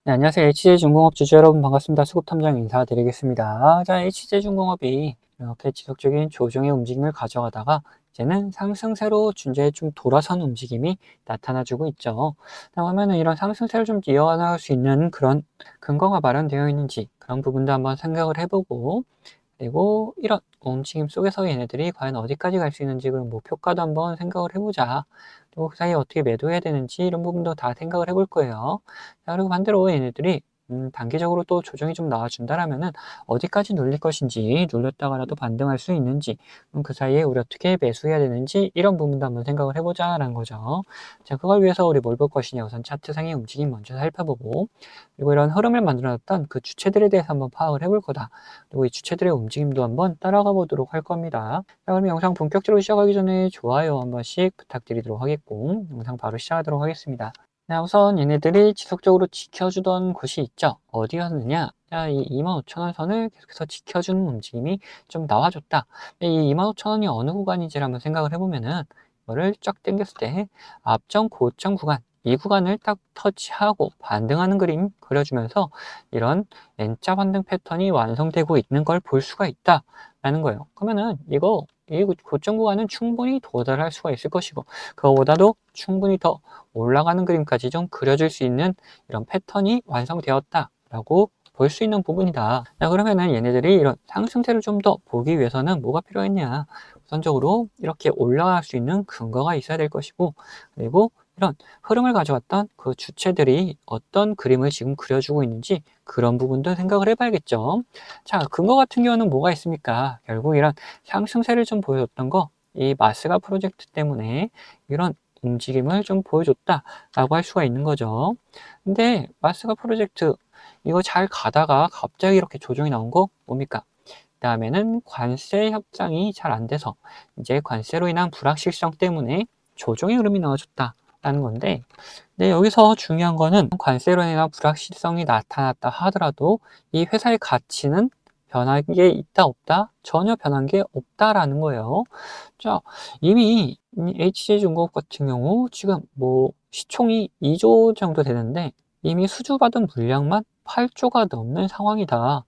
네, 안녕하세요. HJ중공업 주주 여러분 반갑습니다. 수급탐정 인사드리겠습니다. 자, HJ중공업이 이렇게 지속적인 조정의 움직임을 가져가다가 이제는 상승세로 이제 좀 돌아선 움직임이 나타나주고 있죠. 그러면은 이런 상승세를 좀 이어나갈 수 있는 그런 근거가 마련되어 있는지 그런 부분도 한번 생각을 해보고, 그리고 이런 움직임 속에서 얘네들이 과연 어디까지 갈 수 있는지 그런 목표가도 한번 생각을 해보자. 그리고 그 사이에 어떻게 매도해야 되는지 이런 부분도 다 생각을 해볼 거예요. 자, 그리고 반대로 얘네들이 단기적으로 또 조정이 좀 나와준다라면은 어디까지 눌릴 것인지, 눌렸다가라도 반등할 수 있는지, 그 사이에 우리 어떻게 매수해야 되는지 이런 부분도 한번 생각을 해보자라는 거죠. 자, 그걸 위해서 우리 뭘 볼 것이냐, 우선 차트상의 움직임 먼저 살펴보고, 그리고 이런 흐름을 만들어놨던 그 주체들에 대해서 한번 파악을 해볼 거다. 그리고 이 주체들의 움직임도 한번 따라가 보도록 할 겁니다. 자, 그럼 영상 본격적으로 시작하기 전에 좋아요 한 번씩 부탁드리도록 하겠고, 영상 바로 시작하도록 하겠습니다. 자, 우선 얘네들이 지속적으로 지켜주던 곳이 있죠. 어디였느냐? 자, 이 25,000원 선을 계속해서 지켜주는 움직임이 좀 나와줬다. 이 25,000원이 어느 구간인지를 한번 생각을 해보면은, 이거를 쫙 당겼을 때 앞전 고점 구간, 이 구간을 딱 터치하고 반등하는 그림 그려주면서 이런 N자 반등 패턴이 완성되고 있는 걸 볼 수가 있다라는 거예요. 그러면은 이 고점 구간은 충분히 도달할 수가 있을 것이고, 그거보다도 충분히 더 올라가는 그림까지 좀 그려줄 수 있는 이런 패턴이 완성되었다라고 볼 수 있는 부분이다. 자, 그러면은 얘네들이 이런 상승세를 좀 더 보기 위해서는 뭐가 필요했냐? 우선적으로 이렇게 올라갈 수 있는 근거가 있어야 될 것이고, 그리고 이런 흐름을 가져왔던 그 주체들이 어떤 그림을 지금 그려주고 있는지 그런 부분도 생각을 해봐야겠죠. 자, 근거 같은 경우는 뭐가 있습니까? 결국 이런 상승세를 좀 보여줬던 거, 이 마스가 프로젝트 때문에 이런 움직임을 좀 보여줬다라고 할 수가 있는 거죠. 근데 마스가 프로젝트 이거 잘 가다가 갑자기 이렇게 조정이 나온 거 뭡니까? 그다음에는 관세 협상이 잘 안 돼서 이제 관세로 인한 불확실성 때문에 조정의 흐름이 나와줬다라는 건데, 네, 여기서 중요한 거는 관세로 인한 불확실성이 나타났다 하더라도 이 회사의 가치는 변한 게 있다 없다? 전혀 변한 게 없다라는 거예요. 자, 이미 HJ중공업 같은 경우 지금 뭐 시총이 2조 정도 되는데 이미 수주받은 물량만 8조가 넘는 상황이다.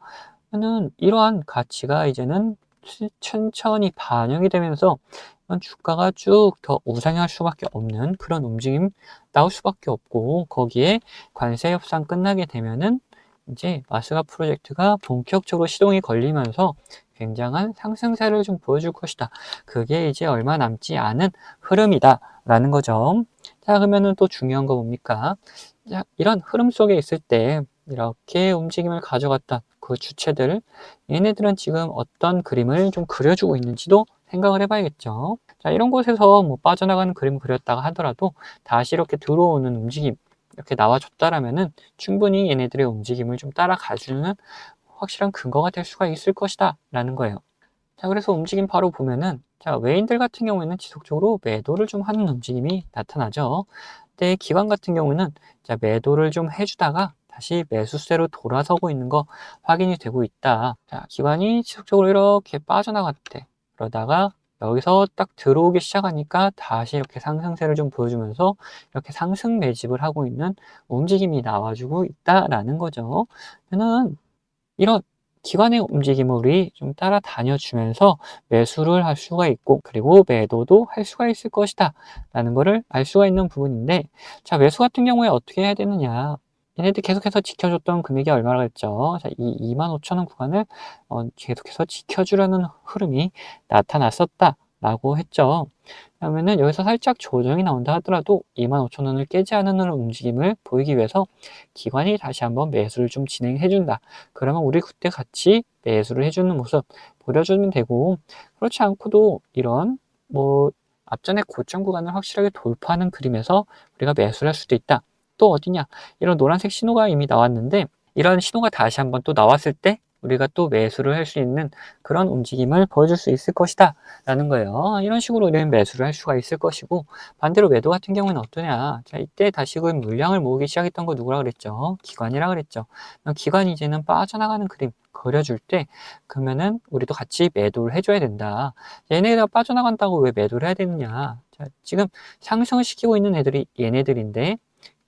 는 이러한 가치가 이제는 천천히 반영이 되면서 주가가 쭉 더 우상향할 수밖에 없는 그런 움직임 나올 수밖에 없고, 거기에 관세 협상 끝나게 되면은 이제 마스가 프로젝트가 본격적으로 시동이 걸리면서 굉장한 상승세를 좀 보여줄 것이다. 그게 이제 얼마 남지 않은 흐름이다라는 거죠. 자, 그러면은 또 중요한 거 뭡니까? 자, 이런 흐름 속에 있을 때 이렇게 움직임을 가져갔던 그 주체들, 얘네들은 지금 어떤 그림을 좀 그려주고 있는지도 생각을 해봐야겠죠. 자, 이런 곳에서 뭐 빠져나가는 그림 그렸다가 하더라도 다시 이렇게 들어오는 움직임 이렇게 나와줬다라면은 충분히 얘네들의 움직임을 좀 따라가주는 확실한 근거가 될 수가 있을 것이다 라는 거예요. 자, 그래서 움직임 바로 보면은, 자, 외인들 같은 경우에는 지속적으로 매도를 좀 하는 움직임이 나타나죠. 근데 기관 같은 경우는 자, 매도를 좀 해주다가 다시 매수세로 돌아서고 있는 거 확인이 되고 있다. 자, 기관이 지속적으로 이렇게 빠져나갔대. 그러다가 여기서 딱 들어오기 시작하니까 다시 이렇게 상승세를 좀 보여주면서 이렇게 상승 매집을 하고 있는 움직임이 나와주고 있다라는 거죠. 저는 이런 기관의 움직임을 우리 좀 따라다녀 주면서 매수를 할 수가 있고, 그리고 매도도 할 수가 있을 것이다 라는 거를 알 수가 있는 부분인데, 자, 매수 같은 경우에 어떻게 해야 되느냐? 얘네들 계속해서 지켜줬던 금액이 얼마라고 했죠? 자, 이 25,000원 구간을 계속해서 지켜주려는 흐름이 나타났었다 라고 했죠. 그러면은 여기서 살짝 조정이 나온다 하더라도 25,000원을 깨지 않는 움직임을 보이기 위해서 기관이 다시 한번 매수를 좀 진행해 준다. 그러면 우리 그때 같이 매수를 해주는 모습 보여주면 되고, 그렇지 않고도 이런 뭐 앞전에 고점 구간을 확실하게 돌파하는 그림에서 우리가 매수를 할 수도 있다. 또 어디냐? 이런 노란색 신호가 이미 나왔는데 이런 신호가 다시 한번 또 나왔을 때 우리가 또 매수를 할 수 있는 그런 움직임을 보여줄 수 있을 것이다 라는 거예요. 이런 식으로 우리는 매수를 할 수가 있을 것이고, 반대로 매도 같은 경우는 어떠냐? 자, 이때 다시금 물량을 모으기 시작했던 거 누구라 그랬죠? 기관이라 그랬죠. 기관이 이제는 빠져나가는 그림 그려줄 때 그러면은 우리도 같이 매도를 해줘야 된다. 얘네가 빠져나간다고 왜 매도를 해야 되느냐? 자, 지금 상승을 시키고 있는 애들이 얘네들인데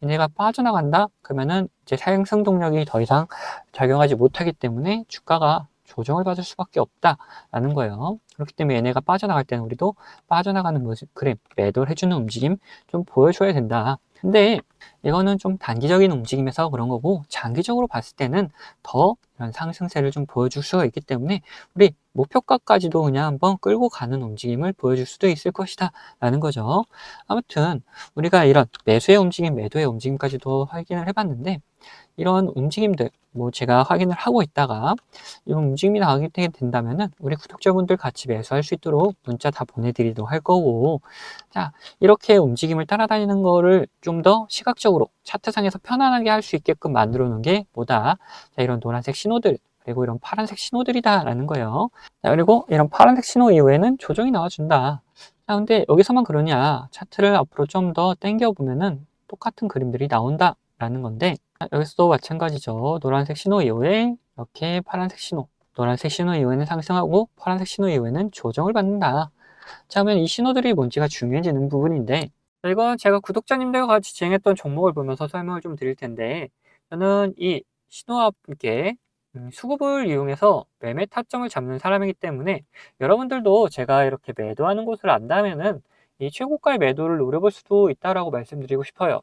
얘네가 빠져나간다? 그러면은 이제 상승 동력이 더 이상 작용하지 못하기 때문에 주가가 조정을 받을 수밖에 없다라는 거예요. 그렇기 때문에 얘네가 빠져나갈 때는 우리도 빠져나가는 모습, 그래, 매도를 해주는 움직임 좀 보여줘야 된다. 근데 이거는 좀 단기적인 움직임에서 그런 거고, 장기적으로 봤을 때는 더 이런 상승세를 좀 보여줄 수가 있기 때문에 우리 목표가까지도 그냥 한번 끌고 가는 움직임을 보여줄 수도 있을 것이다 라는 거죠. 아무튼 우리가 이런 매수의 움직임, 매도의 움직임까지도 확인을 해봤는데, 이런 움직임들 뭐 제가 확인을 하고 있다가 이런 움직임이 나오게 된다면은 우리 구독자분들 같이 매수할 수 있도록 문자 다 보내드리도록 할 거고, 자, 이렇게 움직임을 따라다니는 거를 좀 더 시각적으로 차트상에서 편안하게 할 수 있게끔 만들어 놓은 게 뭐다? 자, 이런 노란색 신호들, 그리고 이런 파란색 신호들이다 라는 거예요. 자, 그리고 이런 파란색 신호 이후에는 조정이 나와준다. 자, 근데 여기서만 그러냐? 차트를 앞으로 좀 더 당겨 보면은 똑같은 그림들이 나온다 라는 건데, 여기서도 마찬가지죠. 노란색 신호 이후에 이렇게 파란색 신호, 노란색 신호 이후에는 상승하고 파란색 신호 이후에는 조정을 받는다. 자, 그러면 이 신호들이 뭔지가 중요해지는 부분인데, 이건 제가 구독자님들과 같이 진행했던 종목을 보면서 설명을 좀 드릴 텐데, 저는 이 신호와 함께 수급을 이용해서 매매 타점을 잡는 사람이기 때문에 여러분들도 제가 이렇게 매도하는 곳을 안다면은 이 최고가의 매도를 노려볼 수도 있다라고 말씀드리고 싶어요.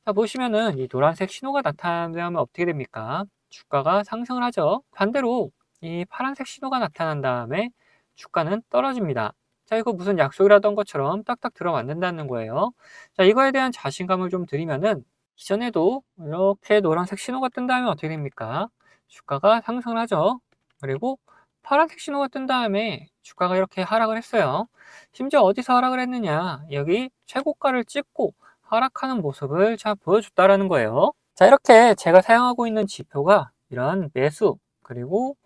자, 보시면은 이 노란색 신호가 나타나면 어떻게 됩니까? 주가가 상승을 하죠. 반대로 이 파란색 신호가 나타난 다음에 주가는 떨어집니다. 자, 이거 무슨 약속이라던 것처럼 딱딱 들어맞는다는 거예요. 자, 이거에 대한 자신감을 좀 드리면은, 이전에도 이렇게 노란색 신호가 뜬 다음에 어떻게 됩니까? 주가가 상승을 하죠. 그리고 파란색 신호가 뜬 다음에 주가가 이렇게 하락을 했어요. 심지어 어디서 하락을 했느냐? 여기 최고가를 찍고 하락하는 모습을 잘 보여줬다라는 거예요. 자, 이렇게 제가 사용하고 있는 지표가 이런 매수 그리고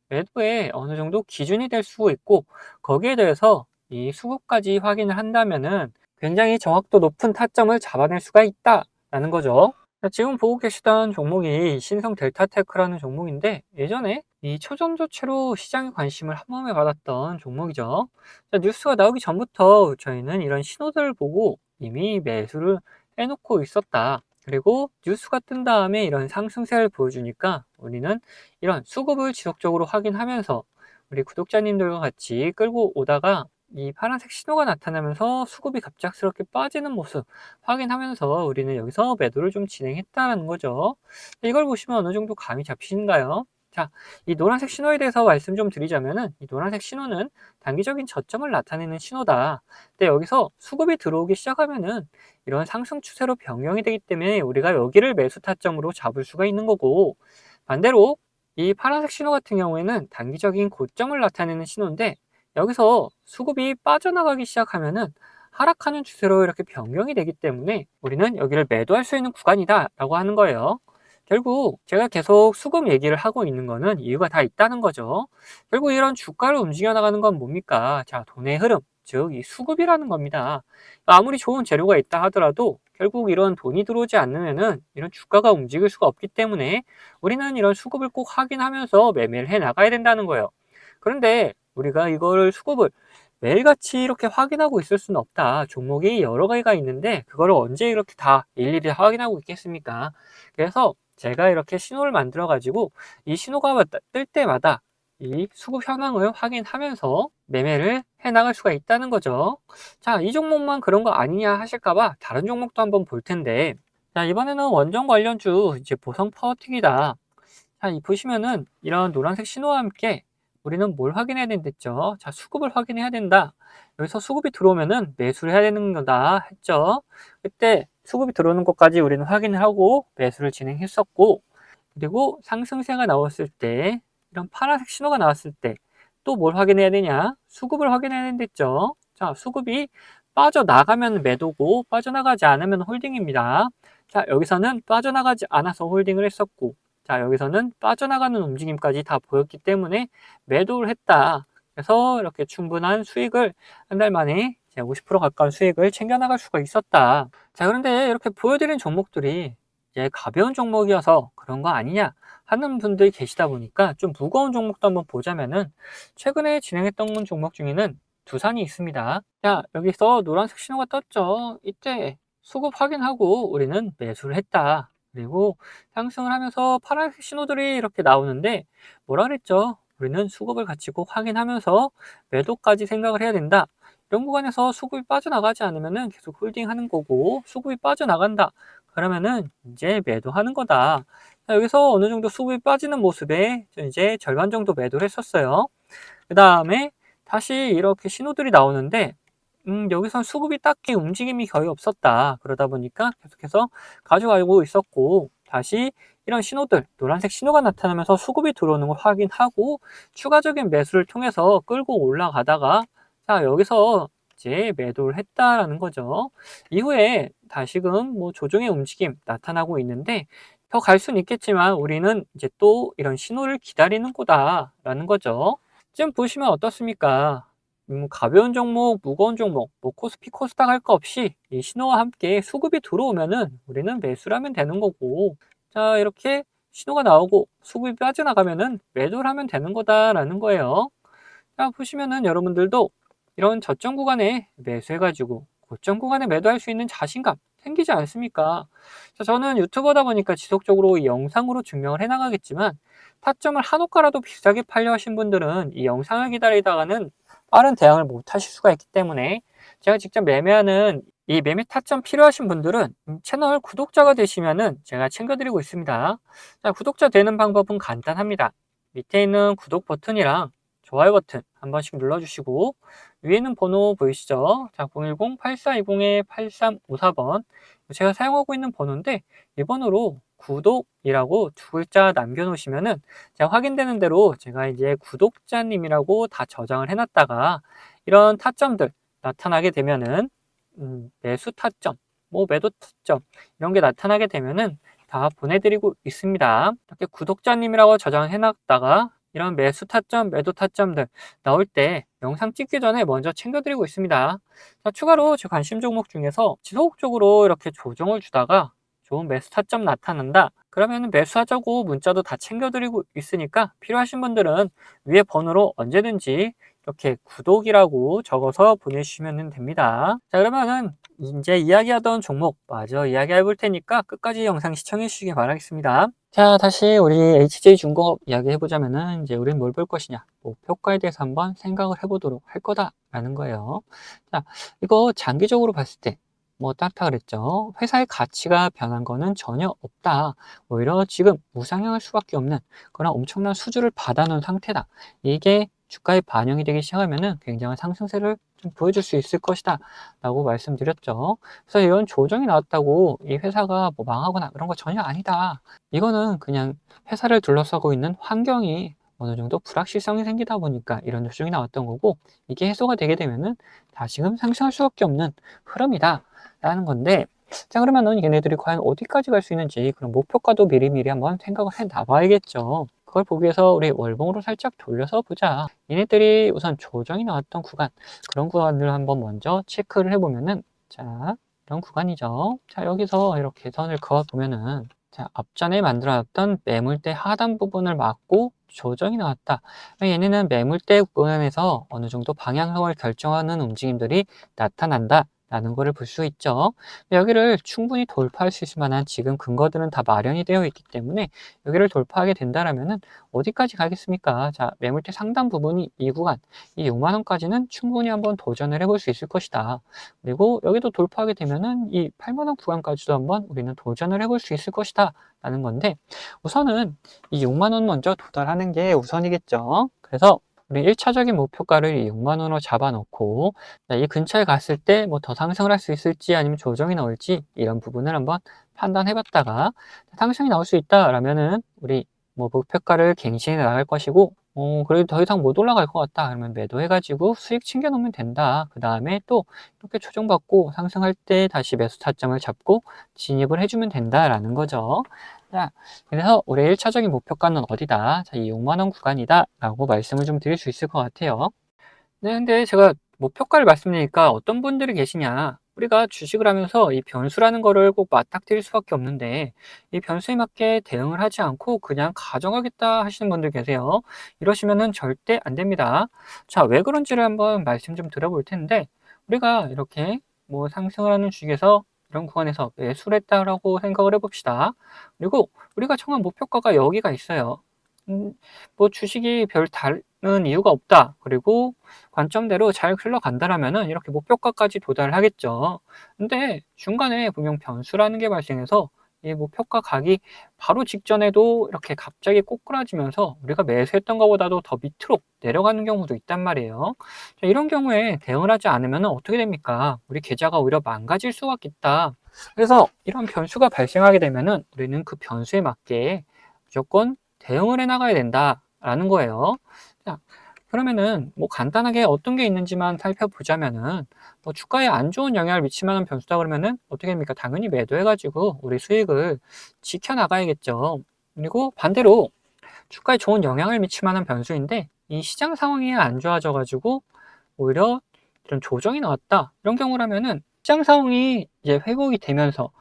매도에 어느 정도 기준이 될 수 있고, 거기에 대해서 이 수급까지 확인을 한다면은 굉장히 정확도 높은 타점을 잡아낼 수가 있다라는 거죠. 자, 지금 보고 계시던 종목이 신성 델타테크라는 종목인데, 예전에 이 초전도체로 시장의 관심을 한 몸에 받았던 종목이죠. 자, 뉴스가 나오기 전부터 저희는 이런 신호들을 보고 이미 매수를 해놓고 있었다. 그리고 뉴스가 뜬 다음에 이런 상승세를 보여주니까 우리는 이런 수급을 지속적으로 확인하면서 우리 구독자님들과 같이 끌고 오다가 이 파란색 신호가 나타나면서 수급이 갑작스럽게 빠지는 모습 확인하면서 우리는 여기서 매도를 좀 진행했다는 거죠. 이걸 보시면 어느 정도 감이 잡히신가요? 자, 이 노란색 신호에 대해서 말씀 좀 드리자면은, 이 노란색 신호는 단기적인 저점을 나타내는 신호다. 근데 여기서 수급이 들어오기 시작하면은 이런 상승 추세로 변경이 되기 때문에 우리가 여기를 매수 타점으로 잡을 수가 있는 거고, 반대로 이 파란색 신호 같은 경우에는 단기적인 고점을 나타내는 신호인데, 여기서 수급이 빠져나가기 시작하면은 하락하는 추세로 이렇게 변경이 되기 때문에 우리는 여기를 매도할 수 있는 구간이다 라고 하는 거예요. 결국 제가 계속 수급 얘기를 하고 있는 거는 이유가 다 있다는 거죠. 결국 이런 주가를 움직여 나가는 건 뭡니까? 자, 돈의 흐름, 즉 이 수급이라는 겁니다. 아무리 좋은 재료가 있다 하더라도 결국 이런 돈이 들어오지 않으면은 이런 주가가 움직일 수가 없기 때문에 우리는 이런 수급을 꼭 확인하면서 매매를 해 나가야 된다는 거예요. 그런데 우리가 이거를 수급을 매일같이 이렇게 확인하고 있을 수는 없다. 종목이 여러 가지가 있는데 그거를 언제 이렇게 다 일일이 확인하고 있겠습니까? 그래서 제가 이렇게 신호를 만들어 가지고 이 신호가 뜰 때마다 이 수급 현황을 확인하면서 매매를 해 나갈 수가 있다는 거죠. 자, 이 종목만 그런 거 아니냐 하실까봐 다른 종목도 한번 볼 텐데, 자, 이번에는 원전 관련주 이제 보성 파워틱이다. 자, 이 보시면은 이런 노란색 신호와 함께 우리는 뭘 확인해야 된댔죠? 자, 수급을 확인해야 된다. 여기서 수급이 들어오면은 매수를 해야 되는 거다 했죠. 그때 수급이 들어오는 것까지 우리는 확인을 하고 매수를 진행했었고, 그리고 상승세가 나왔을 때, 이런 파란색 신호가 나왔을 때 또 뭘 확인해야 되냐? 수급을 확인해야 된댔죠. 자, 수급이 빠져나가면 매도고 빠져나가지 않으면 홀딩입니다. 자, 여기서는 빠져나가지 않아서 홀딩을 했었고, 자, 여기서는 빠져나가는 움직임까지 다 보였기 때문에 매도를 했다. 그래서 이렇게 충분한 수익을 한 달 만에 50% 가까운 수익을 챙겨나갈 수가 있었다. 자, 그런데 이렇게 보여드린 종목들이 이제 가벼운 종목이어서 그런 거 아니냐 하는 분들이 계시다 보니까 좀 무거운 종목도 한번 보자면은, 최근에 진행했던 종목 중에는 두산이 있습니다. 자, 여기서 노란색 신호가 떴죠. 이때 수급 확인하고 우리는 매수를 했다. 그리고 상승을 하면서 파란색 신호들이 이렇게 나오는데 뭐라 그랬죠? 우리는 수급을 같이 꼭 확인하면서 매도까지 생각을 해야 된다. 이런 구간에서 수급이 빠져나가지 않으면은 계속 홀딩하는 거고, 수급이 빠져나간다. 그러면은 이제 매도하는 거다. 자, 여기서 어느 정도 수급이 빠지는 모습에 이제 절반 정도 매도를 했었어요. 그 다음에 다시 이렇게 신호들이 나오는데 여기선 수급이 딱히 움직임이 거의 없었다. 그러다 보니까 계속해서 가져가고 있었고, 다시 이런 신호들, 노란색 신호가 나타나면서 수급이 들어오는 걸 확인하고, 추가적인 매수를 통해서 끌고 올라가다가, 자, 여기서 이제 매도를 했다라는 거죠. 이후에 다시금 뭐 조정의 움직임 나타나고 있는데, 더 갈 수는 있겠지만, 우리는 이제 또 이런 신호를 기다리는 거다라는 거죠. 지금 보시면 어떻습니까? 가벼운 종목, 무거운 종목, 뭐 코스피, 코스닥 할 거 없이 이 신호와 함께 수급이 들어오면은 우리는 매수를 하면 되는 거고, 자, 이렇게 신호가 나오고 수급이 빠져나가면은 매도를 하면 되는 거다라는 거예요. 자, 보시면은 여러분들도 이런 저점 구간에 매수해가지고 고점 구간에 매도할 수 있는 자신감 생기지 않습니까? 자, 저는 유튜버다 보니까 지속적으로 이 영상으로 증명을 해나가겠지만, 타점을 한호가라도 비싸게 팔려 하신 분들은 이 영상을 기다리다가는 빠른 대응을 못 하실 수가 있기 때문에, 제가 직접 매매하는 이 매매 타점 필요하신 분들은 채널 구독자가 되시면은 제가 챙겨드리고 있습니다. 자, 구독자 되는 방법은 간단합니다. 밑에 있는 구독 버튼이랑 좋아요 버튼 한 번씩 눌러주시고, 위에는 번호 보이시죠? 자, 010-8420-8354번 제가 사용하고 있는 번호인데, 이 번호로 구독이라고 두 글자 남겨놓으시면은 제가 확인되는 대로 제가 이제 구독자님이라고 다 저장을 해놨다가 이런 타점들 나타나게 되면은 매수 타점, 뭐 매도 타점 이런 게 나타나게 되면은 다 보내드리고 있습니다. 이렇게 구독자님이라고 저장해놨다가 이런 매수 타점, 매도 타점들 나올 때 영상 찍기 전에 먼저 챙겨드리고 있습니다. 자, 추가로 제 관심 종목 중에서 지속적으로 이렇게 조정을 주다가 좋은 매수 타점 나타난다. 그러면 매수하자고 문자도 다 챙겨드리고 있으니까 필요하신 분들은 위에 번호로 언제든지 이렇게 구독이라고 적어서 보내주시면 됩니다. 자, 그러면은 이제 이야기하던 종목 마저 이야기해 볼 테니까 끝까지 영상 시청해 주시기 바라겠습니다. 자, 다시 우리 HJ중공업 이야기해 보자면은 이제 우리는 뭘 볼 것이냐, 목표가에 대해서 한번 생각을 해보도록 할 거다라는 거예요. 자, 이거 장기적으로 봤을 때 뭐 따르다 그랬죠. 회사의 가치가 변한 거는 전혀 없다. 오히려 지금 우상향할 수밖에 없는 그런 엄청난 수주를 받아놓은 상태다. 이게 주가에 반영이 되기 시작하면은 굉장한 상승세를 좀 보여줄 수 있을 것이다 라고 말씀드렸죠. 그래서 이런 조정이 나왔다고 이 회사가 뭐 망하거나 그런 거 전혀 아니다. 이거는 그냥 회사를 둘러싸고 있는 환경이 어느 정도 불확실성이 생기다 보니까 이런 조정이 나왔던 거고, 이게 해소가 되게 되면은 다시금 상승할 수밖에 없는 흐름이다 라는 건데, 자, 그러면은 얘네들이 과연 어디까지 갈 수 있는지 그런 목표가도 미리미리 한번 생각을 해 놔봐야겠죠. 그걸 보기 위해서 우리 월봉으로 살짝 돌려서 보자. 얘네들이 우선 조정이 나왔던 구간, 그런 구간을 한번 먼저 체크를 해보면은, 자, 이런 구간이죠. 자, 여기서 이렇게 선을 그어보면은, 자, 앞전에 만들어놨던 매물대 하단 부분을 막고 조정이 나왔다. 얘네는 매물대 구간에서 어느 정도 방향성을 결정하는 움직임들이 나타난다 라는 거를 볼 수 있죠. 여기를 충분히 돌파할 수 있을 만한 지금 근거들은 다 마련이 되어 있기 때문에 여기를 돌파하게 된다라면은 어디까지 가겠습니까? 자, 매물대 상단 부분이 이 구간, 이 6만 원까지는 충분히 한번 도전을 해볼 수 있을 것이다. 그리고 여기도 돌파하게 되면은 이 8만 원 구간까지도 한번 우리는 도전을 해볼 수 있을 것이다 라는 건데, 우선은 이 6만 원 먼저 도달하는 게 우선이겠죠. 그래서 우리 1차적인 목표가를 6만 원으로 잡아놓고, 이 근처에 갔을 때 뭐 더 상승을 할 수 있을지 아니면 조정이 나올지 이런 부분을 한번 판단해 봤다가, 상승이 나올 수 있다라면은 우리 뭐 목표가를 갱신해 나갈 것이고, 그래도 더 이상 못 올라갈 것 같다 그러면 매도해 가지고 수익 챙겨 놓으면 된다. 그 다음에 또 이렇게 조정받고 상승할 때 다시 매수 타점을 잡고 진입을 해주면 된다라는 거죠. 자, 그래서 우리 1차적인 목표가는 어디다? 자, 이 6만 원 구간이다 라고 말씀을 좀 드릴 수 있을 것 같아요. 네, 근데 제가 목표가를 말씀드리니까 어떤 분들이 계시냐, 우리가 주식을 하면서 이 변수라는 거를 꼭 맞닥뜨릴 수밖에 없는데 이 변수에 맞게 대응을 하지 않고 그냥 가져가겠다 하시는 분들 계세요. 이러시면은 절대 안 됩니다. 자, 왜 그런지를 한번 말씀 좀 드려볼 텐데, 우리가 이렇게 뭐 상승을 하는 주식에서 이런 구간에서 매수를 했다라고 생각을 해봅시다. 그리고 우리가 정한 목표가가 여기가 있어요. 음, 뭐 주식이 별 다른 이유가 없다. 그리고 관점대로 잘 흘러간다라면은 이렇게 목표가까지 도달하겠죠. 근데 중간에 분명 변수라는 게 발생해서 이 목표가 가기 바로 직전에도 이렇게 갑자기 꼬꾸라지면서 우리가 매수했던 것보다도 더 밑으로 내려가는 경우도 있단 말이에요. 자, 이런 경우에 대응을 하지 않으면 어떻게 됩니까? 우리 계좌가 오히려 망가질 수가 있다. 그래서 이런 변수가 발생하게 되면은 우리는 그 변수에 맞게 무조건 대응을 해 나가야 된다라는 거예요. 자, 그러면은 뭐 간단하게 어떤 게 있는지만 살펴보자면은 뭐 주가에 안 좋은 영향을 미칠 만한 변수다 그러면은 어떻게 됩니까? 당연히 매도해가지고 우리 수익을 지켜나가야겠죠. 그리고 반대로 주가에 좋은 영향을 미칠 만한 변수인데 이 시장 상황이 안 좋아져가지고 오히려 이런 조정이 나왔다. 이런 경우라면은 시장 상황이 이제 회복이 되면서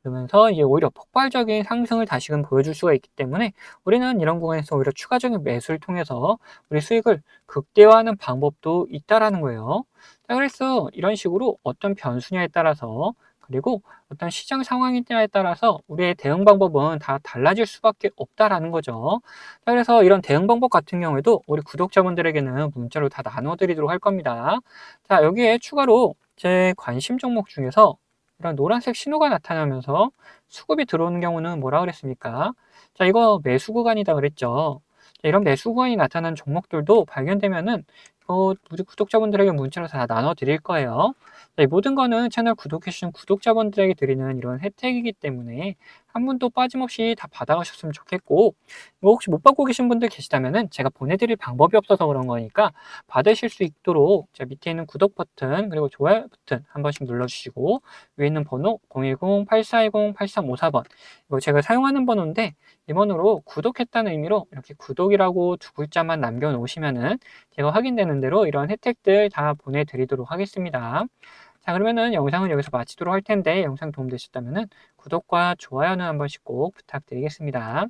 그러면서 이제 오히려 폭발적인 상승을 다시금 보여줄 수가 있기 때문에 우리는 이런 구간에서 오히려 추가적인 매수를 통해서 우리 수익을 극대화하는 방법도 있다라는 거예요. 자, 그래서 이런 식으로 어떤 변수냐에 따라서 그리고 어떤 시장 상황이냐에 따라서 우리의 대응 방법은 다 달라질 수밖에 없다라는 거죠. 자, 그래서 이런 대응 방법 같은 경우에도 우리 구독자분들에게는 문자로 다 나눠드리도록 할 겁니다. 자, 여기에 추가로 제 관심 종목 중에서 이런 노란색 신호가 나타나면서 수급이 들어오는 경우는 뭐라 그랬습니까? 자, 이거 매수 구간이다 그랬죠. 자, 이런 매수 구간이 나타나는 종목들도 발견되면은 우리 구독자분들에게 문자로 다 나눠 드릴 거예요. 자, 이 모든 거는 채널 구독해주신 구독자분들에게 드리는 이런 혜택이기 때문에 한 분도 빠짐없이 다 받아가셨으면 좋겠고, 이거 혹시 못 받고 계신 분들 계시다면은 제가 보내드릴 방법이 없어서 그런 거니까 받으실 수 있도록 자, 밑에 있는 구독 버튼 그리고 좋아요 버튼 한 번씩 눌러주시고 위에 있는 번호 010-8420-8354번 이거 제가 사용하는 번호인데 이 번호로 구독했다는 의미로 이렇게 구독이라고 두 글자만 남겨놓으시면은 제가 확인되는 대로 이런 혜택들 다 보내드리도록 하겠습니다. 자, 그러면은 영상은 여기서 마치도록 할 텐데 영상 도움되셨다면은 구독과 좋아요는 한 번씩 꼭 부탁드리겠습니다.